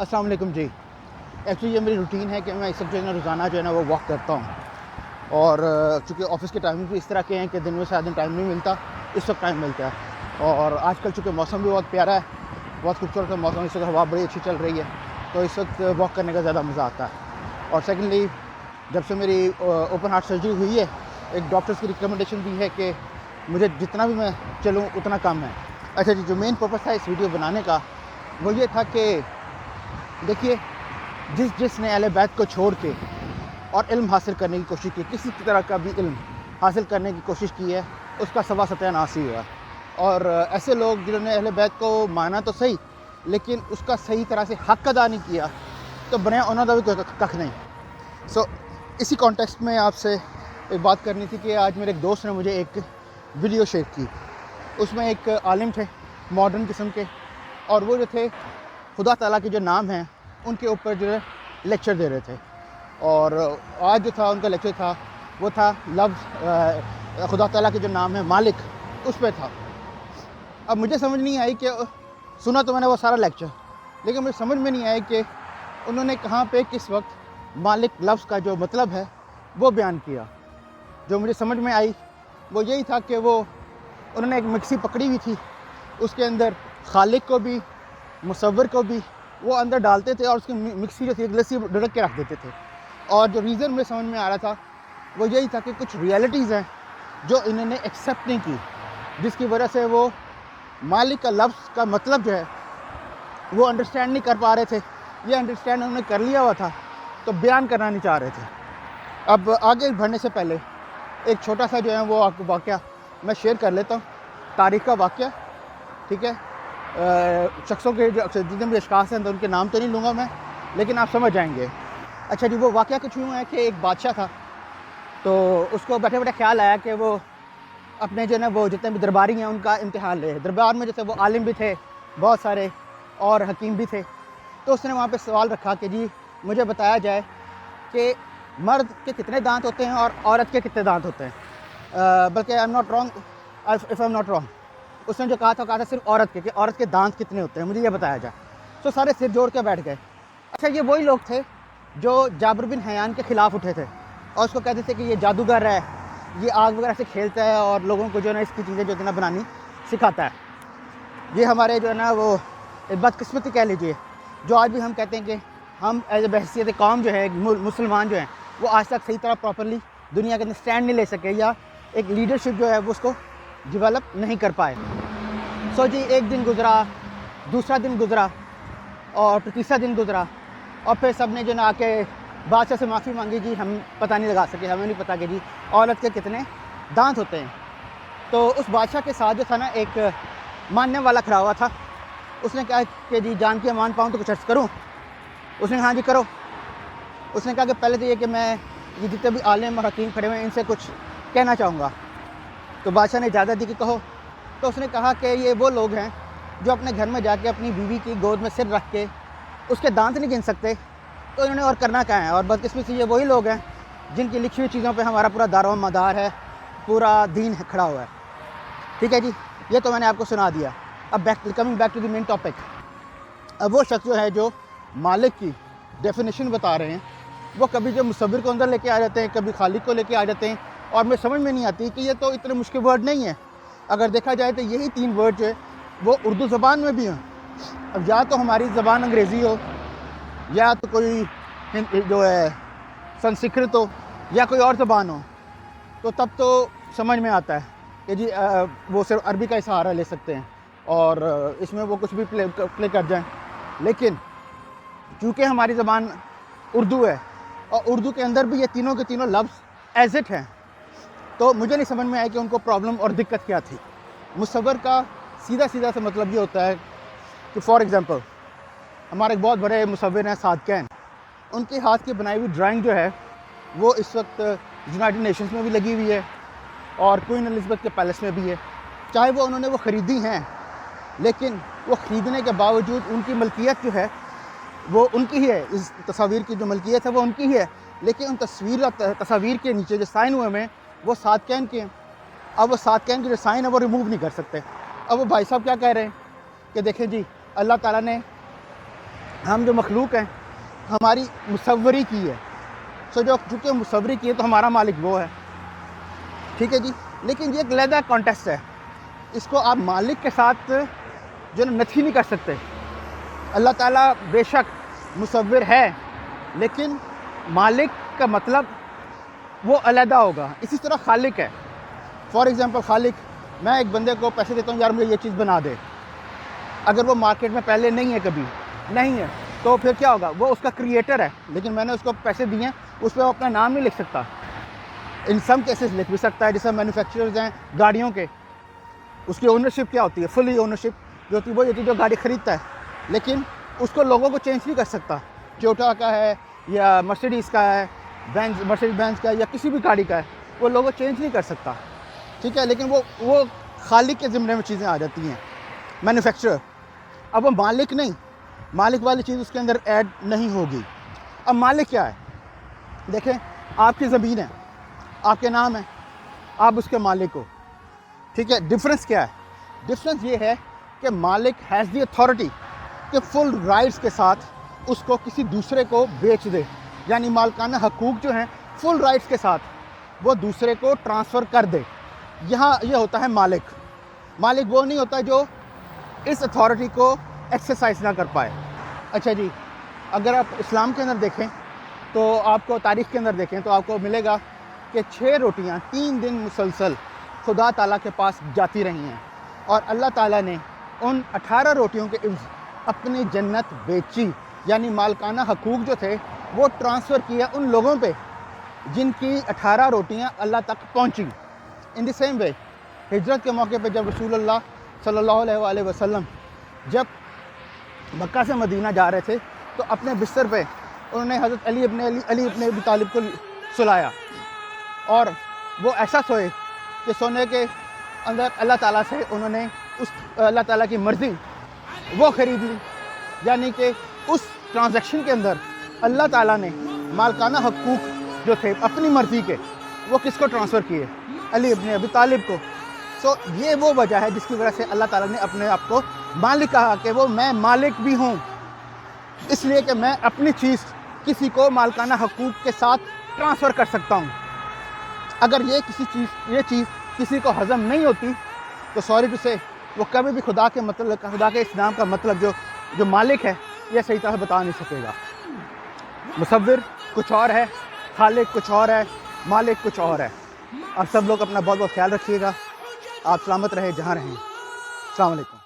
السلام علیکم جی. ایکچولی یہ میری روٹین ہے کہ میں اس وقت جو ہے نا روزانہ جو ہے نا وہ واک کرتا ہوں. اور چونکہ آفس کے ٹائمنگ بھی اس طرح کے ہیں کہ دن میں سارا دن ٹائم نہیں ملتا, اس وقت ٹائم ملتا ہے. اور آج کل چونکہ موسم بھی بہت پیارا ہے, بہت خوبصورت ہے موسم, اس وقت ہوا بڑی اچھی چل رہی ہے, تو اس وقت واک کرنے کا زیادہ مزہ آتا ہے. اور سیکنڈلی جب سے میری اوپن ہارٹ سرجری ہوئی ہے, ایک ڈاکٹرز کی ریکمنڈیشن بھی ہے کہ مجھے جتنا بھی میں چلوں اتنا کم ہے. اچھا جی, جو مین پرپس تھا اس ویڈیو بنانے کا وہ یہ تھا کہ دیکھیے, جس نے اہل بیت کو چھوڑ کے اور علم حاصل کرنے کی کوشش کی, کسی طرح کا بھی علم حاصل کرنے کی کوشش کی ہے, اس کا سوا ستیہ ناس ہی ہوا. اور ایسے لوگ جنہوں نے اہل بیت کو مانا تو صحیح, لیکن اس کا صحیح طرح سے حق ادا نہیں کیا, تو بنیا انہوں نے بھی کوئی ککھ نہیں. سو اسی کانٹیکسٹ میں آپ سے ایک بات کرنی تھی کہ آج میرے ایک دوست نے مجھے ایک ویڈیو شیئر کی. اس میں ایک عالم تھے ماڈرن قسم کے, اور وہ جو تھے خدا تعالیٰ کے جو نام ہیں ان کے اوپر جو ہے لیکچر دے رہے تھے. اور آج جو تھا ان کا لیکچر تھا وہ تھا لفظ خدا تعالیٰ کے جو نام ہے مالک, اس پہ تھا. اب مجھے سمجھ نہیں آئی کہ سنا تو میں نے وہ سارا لیکچر, لیکن مجھے سمجھ میں نہیں آئی کہ انہوں نے کہاں پہ کس وقت مالک لفظ کا جو مطلب ہے وہ بیان کیا. جو مجھے سمجھ میں آئی وہ یہی تھا کہ وہ انہوں نے ایک مکسی پکڑی ہوئی تھی, اس کے اندر خالق کو بھی مصور کو بھی وہ اندر ڈالتے تھے, اور اس کی مکسی جو تھی گلسی ڈھڑک کے رکھ دیتے تھے. اور جو ریزن مجھے سمجھ میں آ رہا تھا وہ یہی تھا کہ کچھ ریئلٹیز ہیں جو انہوں نے ایکسیپٹ نہیں کی, جس کی وجہ سے وہ مالک کا لفظ کا مطلب جو ہے وہ انڈرسٹینڈ نہیں کر پا رہے تھے, یہ انڈرسٹینڈ انہوں نے کر لیا ہوا تھا تو بیان کرنا نہیں چاہ رہے تھے. اب آگے بڑھنے سے پہلے ایک چھوٹا سا جو ہے وہ واقعہ میں شیئر کر لیتا ہوں, تاریخ کا واقعہ, ٹھیک ہے. شخصوں کے جو جتنے بھی اشخاص ہیں تو ان کے نام تو نہیں لوں گا میں, لیکن آپ سمجھ جائیں گے. اچھا جی, وہ واقعہ کچھ یوں ہے کہ ایک بادشاہ تھا, تو اس کو بیٹھے بیٹھے خیال آیا کہ وہ اپنے جو ہے نا وہ جتنے بھی درباری ہیں ان کا امتحان لے. دربار میں جیسے وہ عالم بھی تھے بہت سارے اور حکیم بھی تھے, تو اس نے وہاں پہ سوال رکھا کہ جی مجھے بتایا جائے کہ مرد کے کتنے دانت ہوتے ہیں اور عورت کے کتنے دانت ہوتے ہیں. بلکہ if I am not wrong, اس نے جو کہا تھا صرف عورت کے, کہ عورت کے دانت کتنے ہوتے ہیں مجھے یہ بتایا جائے. تو سارے سر جوڑ کے بیٹھ گئے. اچھا, یہ وہی لوگ تھے جو جابر بن حیان کے خلاف اٹھے تھے اور اس کو کہتے تھے کہ یہ جادوگر ہے, یہ آگ وغیرہ سے کھیلتا ہے اور لوگوں کو جو ہے نا اس کی چیزیں جو ہے نا بنانی سکھاتا ہے. یہ ہمارے جو ہے نا وہ بدقسمتی کہہ لیجیے, جو آج بھی ہم کہتے ہیں کہ ہم ایز اے بحیثیت قوم جو ہے مسلمان جو ہیں وہ آج تک صحیح طرح پراپرلی دنیا کے اندر اسٹینڈ نہیں لے سکے, یا ایک لیڈرشپ جو ہے وہ اس کو ڈیولپ نہیں کر پائے. سو جی, ایک دن گزرا, دوسرا دن گزرا, اور تیسرا دن گزرا, اور پھر سب نے جو نا آ کے بادشاہ سے معافی مانگی, جی ہم پتہ نہیں لگا سکے, ہمیں نہیں پتہ کہ جی عورت کے کتنے دانت ہوتے ہیں. تو اس بادشاہ کے ساتھ جو تھا نا ایک ماننے والا کھڑا ہوا تھا. اس نے کہا کہ جی جان کے مان پاؤں تو کچھ عرض کروں. اس نے کہا ہاں جی کرو. اس نے کہا کہ پہلے تو یہ کہ میں یہ جتنے بھی عالم اور حکیم کھڑے ہوئے ہیں ان سے کچھ کہنا چاہوں گا. تو بادشاہ نے اجازت دی کہ کہو. تو اس نے کہا کہ یہ وہ لوگ ہیں جو اپنے گھر میں جا کے اپنی بیوی کی گود میں سر رکھ کے اس کے دانت نہیں گن سکتے, تو انہوں نے اور کرنا کیا ہے. اور بدقسمتی سے یہ وہی لوگ ہیں جن کی لکھی ہوئی چیزوں پہ ہمارا پورا دار و مدار ہے, پورا دین کھڑا ہوا ہے. ٹھیک ہے جی, یہ تو میں نے آپ کو سنا دیا. اب coming back to the main topic. اب وہ شخص جو ہے جو مالک کی ڈیفینیشن بتا رہے ہیں, وہ کبھی جو مصور کو اندر لے کے آ جاتے ہیں, کبھی خالق کو لے کے آ جاتے ہیں, اور مجھے سمجھ میں نہیں آتی کہ یہ تو اتنے مشکل ورڈ نہیں ہے. اگر دیکھا جائے تو یہی 3 ورڈ جو ہے وہ اردو زبان میں بھی ہیں. اب یا تو ہماری زبان انگریزی ہو, یا تو کوئی جو ہے سنسکرت ہو, یا کوئی اور زبان ہو, تو تب تو سمجھ میں آتا ہے کہ جی وہ صرف عربی کا سہارا لے سکتے ہیں اور اس میں وہ کچھ بھی پلے کر جائیں. لیکن چونکہ ہماری زبان اردو ہے, اور اردو کے اندر بھی یہ تینوں کے تینوں لفظ ایز اٹ ہیں, تو مجھے نہیں سمجھ میں آیا کہ ان کو پرابلم اور دقت کیا تھی. مصور کا سیدھا سا مطلب یہ ہوتا ہے کہ فار ایگزامپل ہمارے ایک بہت بڑے مصور ہیں صادقین, ان کے ہاتھ کی بنائی ہوئی ڈرائنگ جو ہے وہ اس وقت یونائٹڈ نیشنز میں بھی لگی ہوئی ہے اور کوئین الزبتھ کے پیلس میں بھی ہے. چاہے وہ انہوں نے وہ خریدی ہیں, لیکن وہ خریدنے کے باوجود ان کی ملکیت جو ہے وہ ان کی ہی ہے. اس تصاویر کی جو ملکیت ہے وہ ان کی ہی ہے, لیکن ان تصاویر کے نیچے جو سائن ہوئے ہیں وہ صادقین کے ہیں. اب وہ صادقین کے جو سائن ہے وہ ریموو نہیں کر سکتے. اب وہ بھائی صاحب کیا کہہ رہے ہیں کہ دیکھیں جی اللہ تعالیٰ نے ہم جو مخلوق ہیں ہماری مصوری کی ہے، جو چونکہ مصوری کی ہے تو ہمارا مالک وہ ہے، ٹھیک ہے جی. لیکن یہ ایک علیحدہ کانٹیکسٹ ہے، اس کو آپ مالک کے ساتھ جو نتھی نہیں کر سکتے. اللہ تعالیٰ بے شک مصور ہے، لیکن مالک کا مطلب وہ علیحدہ ہوگا. اسی طرح خالق ہے. فار ایگزامپل خالق، میں ایک بندے کو پیسے دیتا ہوں، یار مجھے یہ چیز بنا دے. اگر وہ مارکیٹ میں پہلے نہیں ہے، کبھی نہیں ہے، تو پھر کیا ہوگا؟ وہ اس کا کریٹر ہے، لیکن میں نے اس کو پیسے دیے ہیں، اس پہ وہ اپنا نام نہیں لکھ سکتا. ان سم کیسز لکھ بھی سکتا ہے. جیسے مینوفیکچررز ہیں گاڑیوں کے، اس کی اونرشپ کیا ہوتی ہے؟ فلی اونرشپ جو ہوتی ہے وہ ہوتی ہے جو گاڑی خریدتا ہے، لیکن اس کو لوگوں کو چینج نہیں کر سکتا. ٹویوٹا کا ہے یا مرسیڈیز کا ہے، مرسیڈیز بینز کا ہے، یا کسی بھی گاڑی کا ہے، وہ لوگوں چینج نہیں کر سکتا، ٹھیک ہے. لیکن وہ خالق کے ذمے میں چیزیں آ جاتی ہیں، مینوفیکچرر. اب وہ مالک نہیں، مالک والی چیز اس کے اندر ایڈ نہیں ہوگی. اب مالک کیا ہے؟ دیکھیں، آپ کی زمین ہے، آپ کے نام ہے، آپ اس کے مالک ہو، ٹھیک ہے. ڈفرنس کیا ہے؟ ڈفرنس یہ ہے کہ مالک ہیز دی اتھارٹی کہ فل رائٹس کے ساتھ اس کو کسی دوسرے کو بیچ دے، یعنی مالکانہ حقوق جو ہیں فل رائٹس کے ساتھ وہ دوسرے کو ٹرانسفر کر دے. یہاں یہ ہوتا ہے مالک. مالک وہ نہیں ہوتا جو اس اتھارٹی کو ایکسرسائز نہ کر پائے. اچھا جی، اگر آپ اسلام کے اندر دیکھیں تو آپ کو تاریخ کے اندر دیکھیں تو آپ کو ملے گا کہ 6 روٹیاں 3 دن مسلسل خدا تعالیٰ کے پاس جاتی رہی ہیں، اور اللہ تعالیٰ نے ان 18 روٹیوں کے عوض اپنی جنت بیچی، یعنی مالکانہ حقوق جو تھے وہ ٹرانسفر کیا ان لوگوں پہ جن کی 18 روٹیاں اللہ تک پہنچیں. ان دی سیم وے ہجرت کے موقع پہ جب رسول اللہ صلی اللہ علیہ وآلہ وسلم جب مکہ سے مدینہ جا رہے تھے تو اپنے بستر پہ انہوں نے حضرت علی ابن ابی طالب کو سلایا، اور وہ ایسا سوئے کہ سونے کے اندر اللہ تعالیٰ سے انہوں نے اس اللہ تعالیٰ کی مرضی وہ خرید لی. یعنی کہ اس ٹرانزیکشن کے اندر اللہ تعالیٰ نے مالکانہ حقوق جو تھے اپنی مرضی کے وہ کس کو ٹرانسفر کیے؟ علی ابن ابی طالب کو. یہ وہ وجہ ہے جس کی وجہ سے اللہ تعالیٰ نے اپنے آپ کو مالک کہا کہ وہ میں مالک بھی ہوں، اس لیے کہ میں اپنی چیز کسی کو مالکانہ حقوق کے ساتھ ٹرانسفر کر سکتا ہوں. اگر یہ چیز کسی کو ہضم نہیں ہوتی تو سوری ٹو سے وہ کبھی بھی خدا کے اس نام کا مطلب جو مالک ہے یہ صحیح طرح بتا نہیں سکے گا. مصور کچھ اور ہے، خالق کچھ اور ہے، مالک کچھ اور ہے. آپ سب لوگ اپنا بہت بہت خیال رکھیے گا. آپ سلامت رہیں جہاں رہیں. السلام علیکم.